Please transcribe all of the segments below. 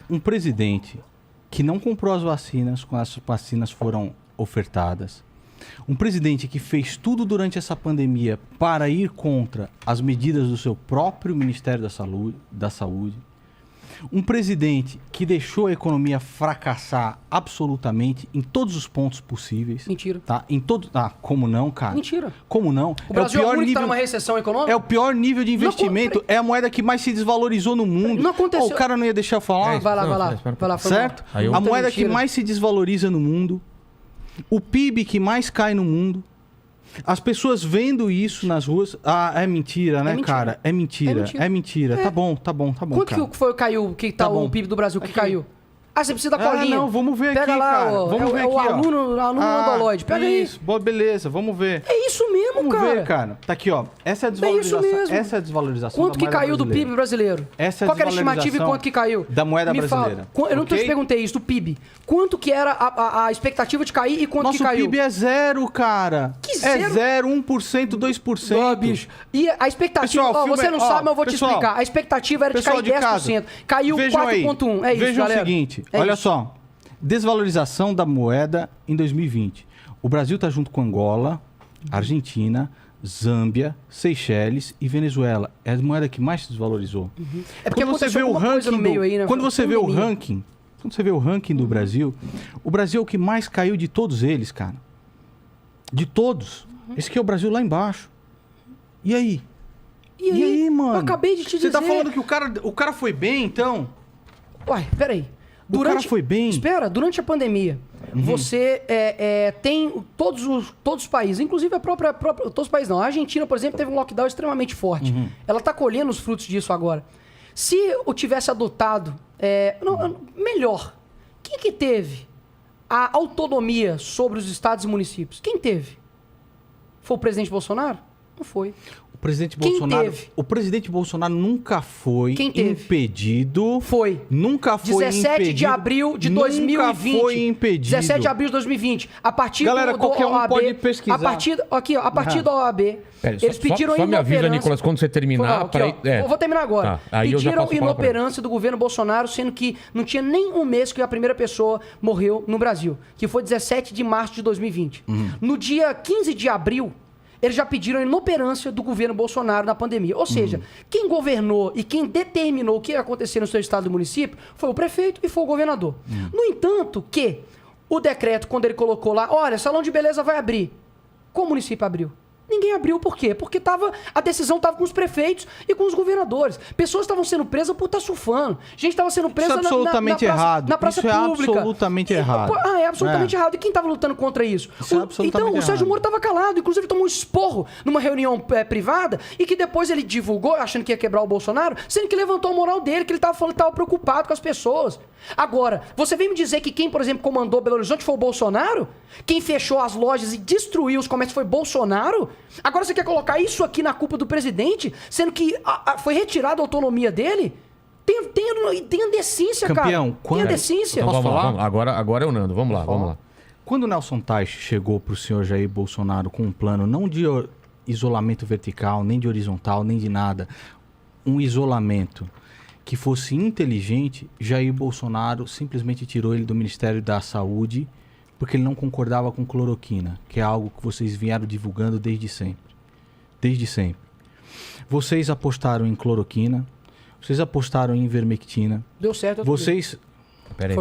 um presidente que não comprou as vacinas quando as vacinas foram ofertadas, um presidente que fez tudo durante essa pandemia para ir contra as medidas do seu próprio Ministério da Saúde, um presidente que deixou a economia fracassar absolutamente em todos os pontos possíveis. Mentira. Tá? Em todo... Ah, como não, cara? Mentira. Como não? O Brasil é o único que está numa recessão econômica? É o pior nível de investimento. Não, é a moeda que mais se desvalorizou no mundo. Não aconteceu. Oh, o cara não ia deixar eu falar? Vai lá. Certo? A moeda que mais se desvaloriza no mundo. O PIB que mais cai no mundo. As pessoas vendo isso nas ruas... Ah, é mentira, né, cara? É mentira. Tá bom, Quanto cara. que foi caiu, que tá o PIB do Brasil que caiu? Ah, você precisa da colinha. Não, vamos ver Pega aqui, lá, cara. Vamos ver aqui, o aluno andoloide. Pega isso. Aí. Beleza, vamos ver. É isso mesmo, cara. Vamos ver, cara. Tá aqui, ó. Essa é a desvalorização. É isso mesmo. Essa é a desvalorização quanto da moeda que caiu brasileira. do PIB brasileiro? Essa é a Qual que era a estimativa e quanto que caiu? Da moeda brasileira. Eu não te perguntei isso, do PIB. Quanto que era a expectativa de cair e quanto que caiu? Nosso PIB é zero, cara. Que zero? É zero, 1%, 2%. Não, bicho. E a expectativa... Pessoal, você não sabe, mas eu vou te explicar. A expectativa era de cair 10%. Caiu 4,1%. É isso, vejam galera. o seguinte. Olha só. Desvalorização da moeda em 2020. O Brasil está junto com Angola, Argentina, Zâmbia, Seychelles e Venezuela. É a moeda que mais se desvalorizou. Uhum. É porque quando você vê o ranking no meio aí, né? Quando você vê o ranking do Brasil, o Brasil é o que mais caiu de todos eles, cara. De todos. Esse aqui é o Brasil lá embaixo. E aí? E aí, mano? Eu acabei de te dizer. Você tá falando que o cara foi bem, então? Uai, peraí. O cara foi bem. Espera, durante a pandemia, você tem todos os países, inclusive todos os países não. A Argentina, por exemplo, teve um lockdown extremamente forte. Ela está colhendo os frutos disso agora. Se eu tivesse adotado melhor, quem que teve a autonomia sobre os estados e municípios? Quem teve? Foi o presidente Bolsonaro? Não foi. O presidente Bolsonaro nunca foi impedido. Foi. Nunca foi 17 de abril de 2020. Nunca foi impedido. 17 de abril de 2020. A partir Galera, do qualquer OAB, pode pesquisar. A partir da OAB, eles pediram só me avisa, Nicolas, quando você terminar. Eu vou terminar agora. Tá, aí pediram inoperância do governo Bolsonaro, sendo que não tinha nem um mês que a primeira pessoa morreu no Brasil, que foi 17 de março de 2020. No dia 15 de abril, eles já pediram a inoperância do governo Bolsonaro na pandemia. Ou seja, quem governou e quem determinou o que ia acontecer no seu estado e município foi o prefeito e foi o governador. No entanto, que o decreto, quando ele colocou lá, olha, salão de beleza vai abrir. Qual município abriu? Ninguém abriu, por quê? Porque a decisão estava com os prefeitos e com os governadores. Pessoas estavam sendo presas por estar surfando. Gente estava sendo presa na praça pública. Isso é absolutamente errado. É absolutamente errado. E quem estava lutando contra isso? Então, o Sérgio Moro estava calado. Inclusive, tomou um esporro numa reunião privada e que depois ele divulgou, achando que ia quebrar o Bolsonaro, sendo que levantou a moral dele, que ele estava falando que estava preocupado com as pessoas. Agora, você vem me dizer que quem, por exemplo, comandou Belo Horizonte foi o Bolsonaro? Quem fechou as lojas e destruiu os comércios foi Bolsonaro? Agora você quer colocar isso aqui na culpa do presidente, sendo que foi retirada a autonomia dele? Tenha decência, Campeão, cara. Tenha decência. Então, Posso falar? Agora é o Nando. Vamos lá. Quando o Nelson Teich chegou para o senhor Jair Bolsonaro com um plano não de isolamento vertical, nem de horizontal, nem de nada, um isolamento que fosse inteligente, Jair Bolsonaro simplesmente tirou ele do Ministério da Saúde porque ele não concordava com cloroquina, que é algo que vocês vieram divulgando desde sempre. Desde sempre. Vocês apostaram em cloroquina, vocês apostaram em ivermectina. Deu certo. Vocês... Peraí.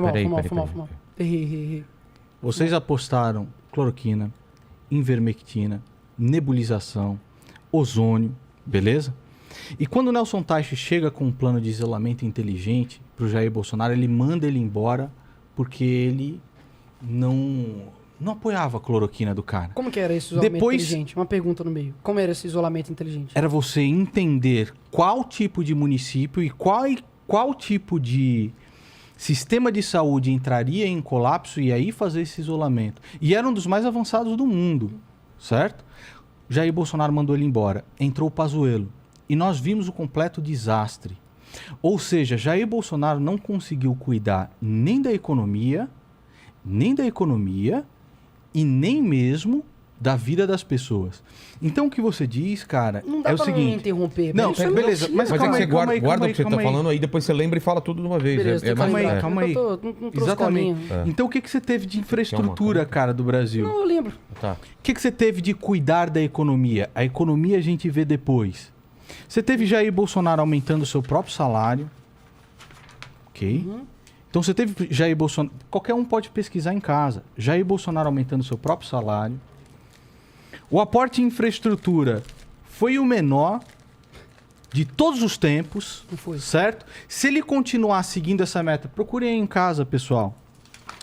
Vocês apostaram cloroquina, ivermectina, nebulização, ozônio, beleza? E quando o Nelson Teich chega com um plano de isolamento inteligente para o Jair Bolsonaro, ele manda ele embora porque ele não apoiava a cloroquina do cara. Como que era esse isolamento inteligente? Uma pergunta no meio. Como era esse isolamento inteligente? Era você entender qual tipo de município e qual tipo de sistema de saúde entraria em colapso e aí fazer esse isolamento. E era um dos mais avançados do mundo, certo? Jair Bolsonaro mandou ele embora. Entrou o Pazuello. E nós vimos o completo desastre. Ou seja, Jair Bolsonaro não conseguiu cuidar nem da economia e nem mesmo da vida das pessoas. Então o que você diz, cara, Não dá é o pra seguinte... me interromper. Não, isso é beleza, mentira. mas Mas é calma que aí, você calma aí, guarda o que você calma tá aí. falando aí, depois você lembra e fala tudo de uma vez. Beleza, tem que calma aí, lembrar. calma aí. Eu não trouxe Exatamente. colinha. Então o que você teve de infraestrutura, cara, do Brasil? Não, eu lembro. Tá. O que você teve de cuidar da economia? A economia a gente vê depois. Você teve Jair Bolsonaro aumentando o seu próprio salário. Ok? Então você teve Jair Bolsonaro... Qualquer um pode pesquisar em casa. Jair Bolsonaro aumentando o seu próprio salário. O aporte em infraestrutura foi o menor de todos os tempos. Não foi. Certo? Se ele continuar seguindo essa meta, procurem aí em casa, pessoal.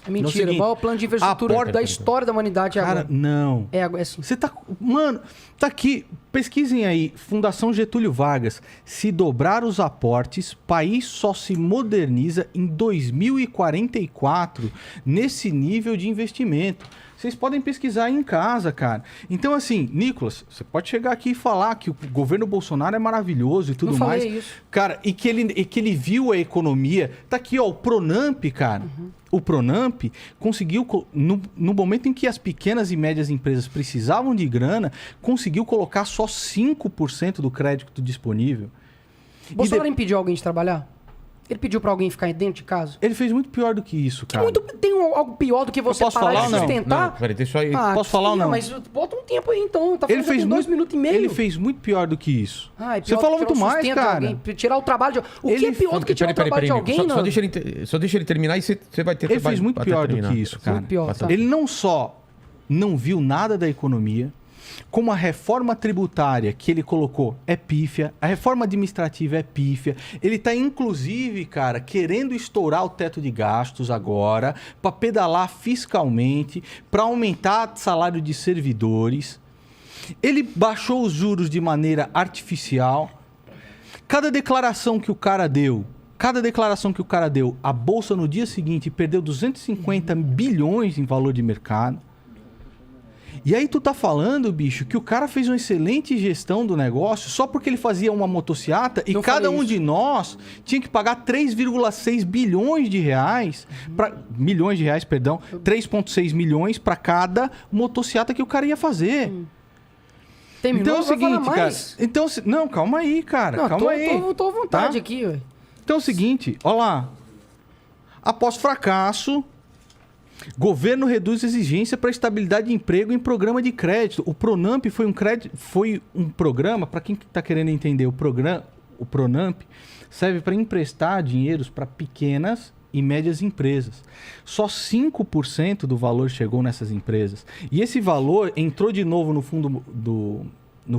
É mentira. seguinte, Qual é o plano de infraestrutura aporte- da história da humanidade Cara, agora? não. É assim. Você tá. Mano, tá aqui. Pesquisem aí. Fundação Getúlio Vargas. Se dobrar os aportes, país só se moderniza em 2044 nesse nível de investimento. Vocês podem pesquisar aí em casa, cara. Então, assim, Nicolas, você pode chegar aqui e falar que o governo Bolsonaro é maravilhoso e tudo Não mais. falei isso. Cara, e que ele viu a economia. Tá aqui, ó, o Pronamp, cara. O Pronamp conseguiu, no momento em que as pequenas e médias empresas precisavam de grana, conseguiu colocar só 5% do crédito disponível. Bolsonaro impediu alguém de trabalhar? Ele pediu pra alguém ficar dentro de casa? Ele fez muito pior do que isso, cara. Tem algo pior do que você posso parar falar de ou não? sustentar? Não, peraí, deixa aí. Posso falar ou não? Mas bota um tempo aí então. Tá Ele falando fez com 2 minutos e meio. Ele fez muito pior do que isso. Ah, é Você pior falou que tirar muito o mais, sustento de cara. alguém, tirar o trabalho de... O que Ele- é pior do que tirar o trabalho de alguém, só Nando? deixa ele terminar e você vai ter Ele fez muito até pior do terminar. que isso, cara. Muito pior, tá. Ele não só não viu nada da economia, como a reforma tributária que ele colocou é pífia, a reforma administrativa é pífia. Ele está, inclusive, cara, querendo estourar o teto de gastos agora, para pedalar fiscalmente, para aumentar o salário de servidores. Ele baixou os juros de maneira artificial. Cada declaração que o cara deu, a bolsa no dia seguinte perdeu 250 bilhões em valor de mercado. E aí tu tá falando, bicho, que o cara fez uma excelente gestão do negócio só porque ele fazia uma motociata e Não cada falei um isso. de nós tinha que pagar 3,6 bilhões de reais, milhões de reais, perdão, 3,6 milhões para cada motociata que o cara ia fazer. Terminou, Então é o vai falar seguinte, cara. mais? Então, não, calma aí, cara. Não, calma aí. tô à vontade tá? aqui, ué. Então é o seguinte, ó lá. Após fracasso, governo reduz exigência para estabilidade de emprego em programa de crédito. O Pronamp foi um programa, para quem está querendo entender, o Pronamp serve para emprestar dinheiros para pequenas e médias empresas. Só 5% do valor chegou nessas empresas. E esse valor entrou de novo no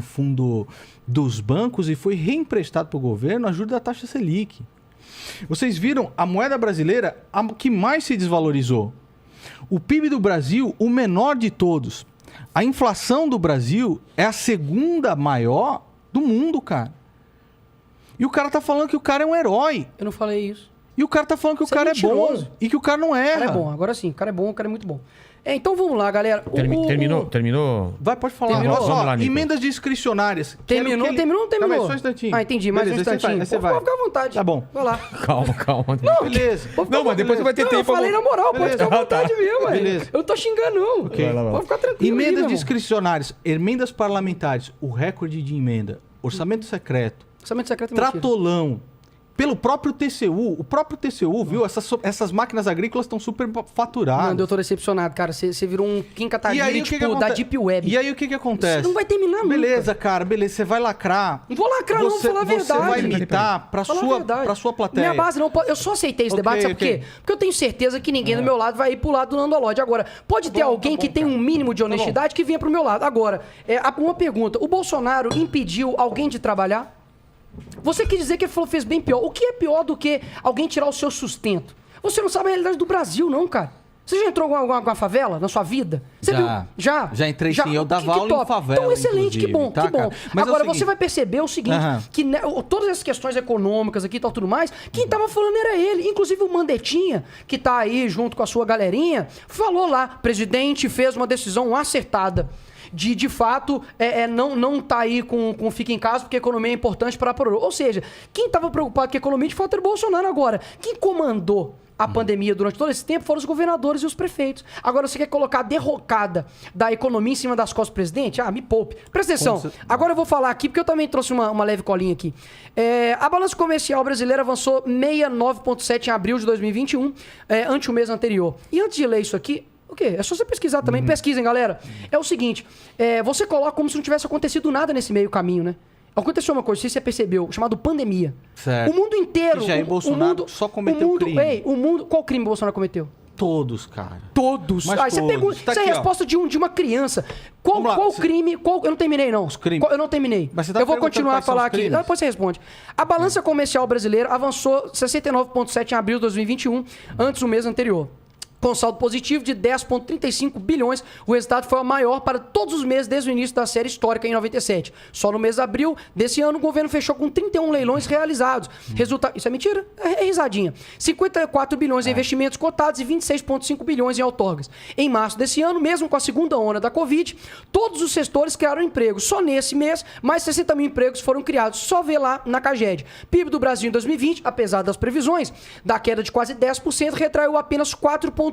fundo dos bancos e foi reemprestado para o governo a juros da taxa Selic. Vocês viram a moeda brasileira, a que mais se desvalorizou. O PIB do Brasil, o menor de todos. A inflação do Brasil é a segunda maior do mundo, cara. E o cara tá falando que o cara é um herói. Eu não falei isso. E o cara tá falando que Você o cara é é bom. mentiroso. E que o cara não O erra. cara é bom, agora sim. O cara é bom, o cara é muito bom. Então vamos lá, galera. Terminou? Vai, pode falar. Terminou? Olha só, Vamos lá, Nicolas. emendas discricionárias. que era o Terminou, que ele- terminou ou não terminou? Calma aí, só um instantinho. Ah, entendi. Mais Beleza, um instantinho. Você vai. Pode ficar à vontade. Tá bom. Vai lá. Calma. Beleza. Não, mas depois você vai ter Não, tempo. eu falei na moral, pode ficar à vontade mesmo, ué. Beleza. Eu não tô xingando, não. Ok. Vai lá. Pode ficar tranquilo. aí, Emendas meu irmão. discricionárias, emendas parlamentares, o recorde de emenda, orçamento secreto, Orçamento secreto é mentira. tratolão, pelo próprio TCU. O próprio TCU, viu? Essas máquinas agrícolas estão super faturadas. Mano, eu tô decepcionado, cara. Você virou um Kim Kataguiri, tipo, da Deep Web. E aí o que que acontece? Você não vai terminar nunca. Beleza, cara, beleza. Você vai lacrar. Não vou lacrar, não, vou falar a verdade. Você vai imitar pra Falar a verdade. sua plateia. Minha base não pode. Eu só aceitei esse Ok, debate, sabe ok. por quê? Porque eu tenho certeza que ninguém do meu lado vai ir pro lado do Nandolode. Agora, pode ter alguém que tem um mínimo de honestidade que venha pro meu lado. Agora, uma pergunta: o Bolsonaro impediu alguém de trabalhar? Você quer dizer que ele fez bem pior. O que é pior do que alguém tirar o seu sustento? Você não sabe a realidade do Brasil, não, cara. Você já entrou em alguma favela na sua vida? Você Já. viu? Já? Já entrei sim, eu dava aula em top. favela, Então, excelente, que bom, inclusive, que tá, bom. cara? Mas é o Agora, seguinte- você vai perceber o seguinte, Aham. que todas essas questões econômicas aqui e tal, tudo mais, quem tava falando era ele. Inclusive o Mandetinha, que tá aí junto com a sua galerinha, falou lá, presidente fez uma decisão acertada. de fato, não tá aí com fica em casa porque a economia é importante para a Ou seja, quem estava preocupado com a economia, de fato, era o Bolsonaro agora. Quem comandou a pandemia durante todo esse tempo foram os governadores e os prefeitos. Agora você quer colocar a derrocada da economia em cima das costas do presidente? Ah, me poupe. Presta atenção. Agora eu vou falar aqui, porque eu também trouxe uma leve colinha aqui. A balança comercial brasileira avançou 69,7 em abril de 2021, ante o mês anterior. E antes de ler isso aqui, o quê? É só você pesquisar também. Pesquisem, galera. É o seguinte, você coloca como se não tivesse acontecido nada nesse meio caminho, né? Aconteceu uma coisa, não sei se você percebeu, chamado pandemia. Certo. O mundo inteiro... E Jair Bolsonaro só cometeu crime. Qual crime o Bolsonaro cometeu? Todos, cara. Todos. Mas Você pergunta, tá isso é a aqui, resposta de uma criança. Qual crime... eu não terminei, não. Os crimes. Eu não terminei. Mas você tá eu vou perguntando continuar a quais são falar os aqui. crimes. Depois você responde. A balança comercial brasileira avançou 69,7 em abril de 2021, antes do mês anterior. Com saldo positivo de 10,35 bilhões, o resultado foi o maior para todos os meses desde o início da série histórica em 97. Só no mês de abril desse ano, o governo fechou com 31 leilões realizados. Isso é mentira? É risadinha. 54 bilhões em investimentos cotados e 26,5 bilhões em outorgas. Em março desse ano, mesmo com a segunda onda da Covid, todos os setores criaram empregos. Só nesse mês, mais 60 mil empregos foram criados. Só vê lá na CAGED. PIB do Brasil em 2020, apesar das previsões da queda de quase 10%, retraiu apenas 4,1%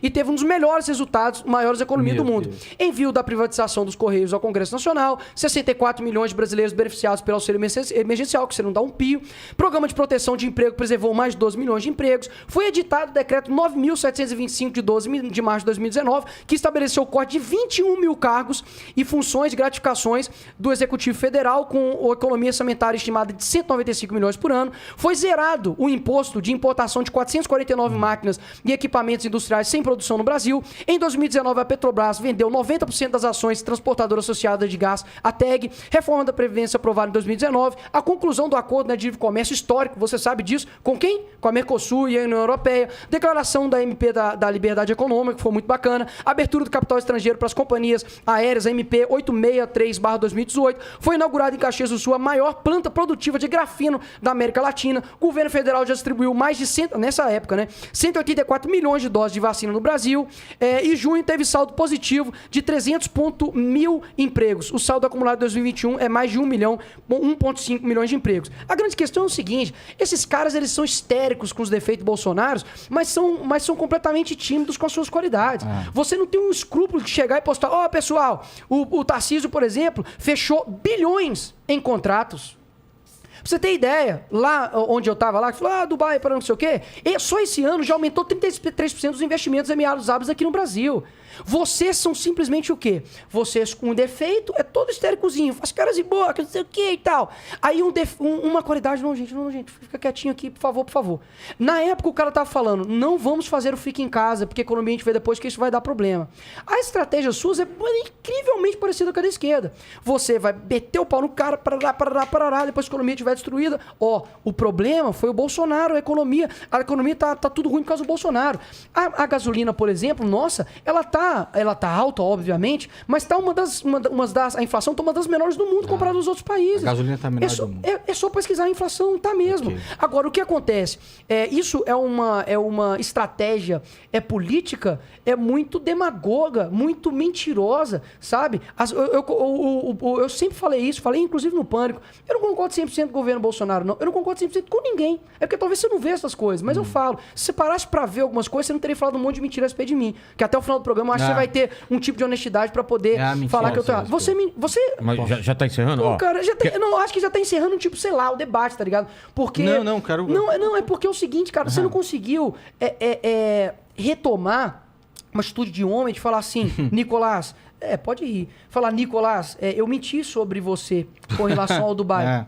e teve um dos melhores resultados, maiores economias do mundo. Envio da privatização dos Correios ao Congresso Nacional, 64 milhões de brasileiros beneficiados pelo auxílio emergencial, que você não dá um pio. Programa de proteção de emprego preservou mais de 12 milhões de empregos. Foi editado o decreto 9.725 de 12 de março de 2019, que estabeleceu o corte de 21 mil cargos e funções de gratificações do Executivo Federal, com a economia orçamentária estimada de 195 milhões por ano. Foi zerado o imposto de importação de 449 máquinas e equipamentos industriais sem produção no Brasil. Em 2019, a Petrobras vendeu 90% das ações transportadoras associadas de gás, a TEG, reforma da Previdência aprovada em 2019, a conclusão do acordo de livre comércio histórico, você sabe disso, com quem? Com a Mercosul e a União Europeia, declaração da MP da Liberdade Econômica, que foi muito bacana, abertura do capital estrangeiro para as companhias aéreas, a MP 863/2018, foi inaugurada em Caxias do Sul a maior planta produtiva de grafeno da América Latina, o governo federal já distribuiu mais de, nessa época, né, 184 milhões de doses de vacina no Brasil, e junho teve saldo positivo de 300.000 empregos. O saldo acumulado de 2021 é mais de 1,5 milhões de empregos. A grande questão é o seguinte, esses caras eles são histéricos com os defeitos bolsonaros, mas são completamente tímidos com as suas qualidades. Você não tem um escrúpulo de chegar e postar, pessoal, o Tarcísio, por exemplo, fechou bilhões em contratos. Pra você ter ideia, lá onde eu tava lá, que falou, Dubai, para não sei o quê, só esse ano já aumentou 33% dos investimentos ameaçados aqui no Brasil. Vocês são simplesmente o quê? Vocês com um defeito, é todo histéricozinho, faz caras de boca, não sei o quê e tal. Aí uma qualidade, não, gente, fica quietinho aqui, por favor. Na época o cara tava falando, não vamos fazer o fique em casa, porque a economia a gente vê depois que isso vai dar problema. A estratégia sua é incrivelmente parecida com a da esquerda. Você vai meter o pau no cara, parará, depois que a economia estiver destruída. O problema foi o Bolsonaro, a economia tá tudo ruim por causa do Bolsonaro. A gasolina, por exemplo, nossa, ela tá alta, obviamente, mas tá a inflação tá uma das menores do mundo comparado aos outros países. A gasolina tá menor do mundo. É só pesquisar a inflação, tá mesmo. Okay. Agora, o que acontece? Isso é uma estratégia política, muito demagoga, muito mentirosa, sabe? Eu sempre falei isso, falei inclusive no Pânico. Eu não concordo 100% com o governo Bolsonaro, não. Eu não concordo 100% com ninguém. É porque talvez você não vê essas coisas, mas eu falo. Se você parasse pra ver algumas coisas, você não teria falado um monte de mentira a respeito de mim. Que até o final do programa eu acho que você vai ter um tipo de honestidade pra poder falar que eu tô errado. Você... Mas já tá encerrando? Não, cara, não, acho que já tá encerrando, tipo, sei lá, o debate, tá ligado? Porque... Não, quero... Não, é porque é o seguinte, cara, você não conseguiu retomar uma atitude de homem de falar assim, Nicolás, pode rir, falar, Nicolás, eu menti sobre você com relação ao Dubai.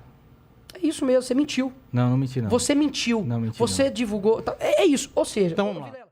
É isso mesmo, você mentiu. Não menti não. Você mentiu. Não menti você não. Divulgou... É isso, ou seja... Então vamos lá.